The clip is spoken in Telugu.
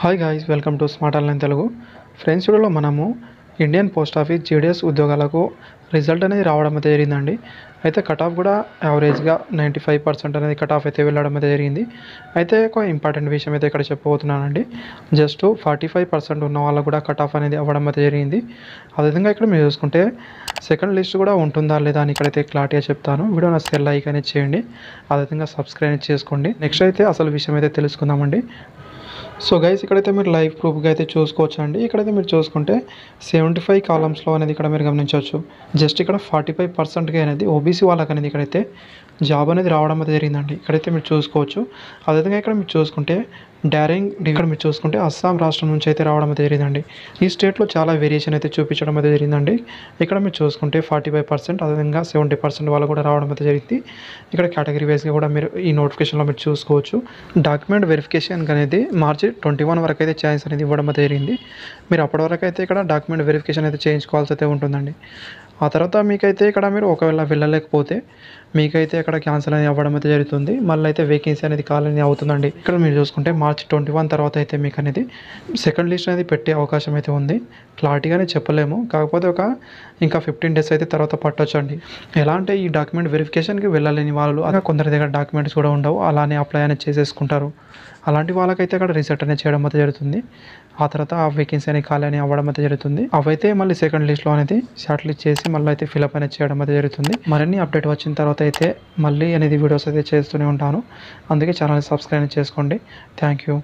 Hi guys, welcome to smart online Telugu. Friends, వీడియోలో మనము ఇండియన్ పోస్ట్ ఆఫీస్ జీడిఎస్ ఉద్యోగాలకు రిజల్ట్ అనేది రావడం అయితే జరిగిందండి. అయితే కట్ ఆఫ్ కూడా యావరేజ్గా 95% అనేది కట్ ఆఫ్ అయితే వెళ్ళడం అయితే జరిగింది. అయితే ఒక ఇంపార్టెంట్ విషయం అయితే ఇక్కడ చెప్పబోతున్నానండి. జస్ట్ 45% ఉన్న వాళ్ళకు కూడా కట్ ఆఫ్ అనేది అవ్వడం అయితే జరిగింది. అదేవిధంగా ఇక్కడ మీరు చూసుకుంటే సెకండ్ లిస్ట్ కూడా ఉంటుందా లేదా అని ఇక్కడైతే క్లారిటీగా చెప్తాను. వీడియో నచ్చితే లైక్ అనేది చేయండి, అదేవిధంగా సబ్స్క్రైబ్ చేసుకోండి. నెక్స్ట్ అయితే అసలు విషయం అయితే తెలుసుకుందామండి. సో గైస్, ఇక్కడైతే మీరు లైవ్ ప్రూఫ్గా అయితే చూసుకోవచ్చు అండి. ఇక్కడైతే మీరు చూసుకుంటే 75 కాలమ్స్లో అనేది ఇక్కడ మీరు గమనించవచ్చు. జస్ట్ ఇక్కడ 45%కి అనేది ఓబీసీ వాళ్ళకి అనేది ఇక్కడైతే జాబ్ అనేది రావడం అయితే జరిగిందండి. ఇక్కడైతే మీరు చూసుకోవచ్చు. అదేవిధంగా ఇక్కడ మీరు చూసుకుంటే ఇక్కడ మీరు చూసుకుంటే అస్సాం రాష్ట్రం నుంచి అయితే రావడం అయితే జరిగిందండి. ఈ స్టేట్లో చాలా వేరియేషన్ అయితే చూపించడం అయితే జరిగిందండి. ఇక్కడ మీరు చూసుకుంటే 45%, అదేవిధంగా 70% వాళ్ళు కూడా రావడం అయితే జరిగింది. ఇక్కడ కేటగిరీ వైజ్గా కూడా మీరు ఈ నోటిఫికేషన్లో మీరు చూసుకోవచ్చు. డాక్యుమెంట్ వెరిఫికేషన్ అనేది మార్చి 21 వరకు అయితే ఛాన్స్ అనేది ఇవ్వడం అయితే జరిగింది. మీరు అప్పటి వరకు అయితే ఇక్కడ డాక్యుమెంట్ వెరిఫికేషన్ అయితే చేయించుకోవాల్సి అయితే ఉంటుందండి. ఆ తర్వాత మీకైతే ఇక్కడ మీరు ఒకవేళ వెళ్ళలేకపోతే మీకైతే ఇక్కడ క్యాన్సిల్ అనేది అవ్వడం అయితే జరుగుతుంది. మళ్ళీ అయితే వేకెన్సీ అనేది ఖాళీ అవుతుందండి. ఇక్కడ మీరు చూసుకుంటే మార్చి 21 తర్వాత అయితే మీకు అనేది సెకండ్ లిస్ట్ అనేది పెట్టే అవకాశం అయితే ఉంది. క్లారిటీగానే చెప్పలేము, కాకపోతే ఇంకా 15 డేస్ అయితే తర్వాత పట్టొచ్చు అండి. ఎలా అంటే ఈ డాక్యుమెంట్ వెరిఫికేషన్కి వెళ్ళలేని వాళ్ళు అలా కొందరి దగ్గర డాక్యుమెంట్స్ కూడా ఉండవు, అలానే అప్లై అనేది చేసేసుకుంటారు. అలాంటి వాళ్ళకైతే అక్కడ రిజల్ట్ అనేది చేయడం అయితే జరుగుతుంది. ఆ తర్వాత ఆ వేకెన్సీ అనేది ఖాళీ అని అవ్వడం అయితే జరుగుతుంది. అవైతే మళ్ళీ సెకండ్ లిస్ట్లో అనేది షార్ట్ లిస్ట్ చేసి మళ్ళీ అయితే ఫిల్అప్ అనేది చేయడం అయితే జరుగుతుంది. మరిన్ని అప్డేట్ వచ్చిన తర్వాత అయితే మళ్ళీ అనేది వీడియోస్ అయితే చేస్తూనే ఉంటాను. అందుకే ఛానల్ సబ్స్క్రైబ్ చేసుకోండి. Thank you.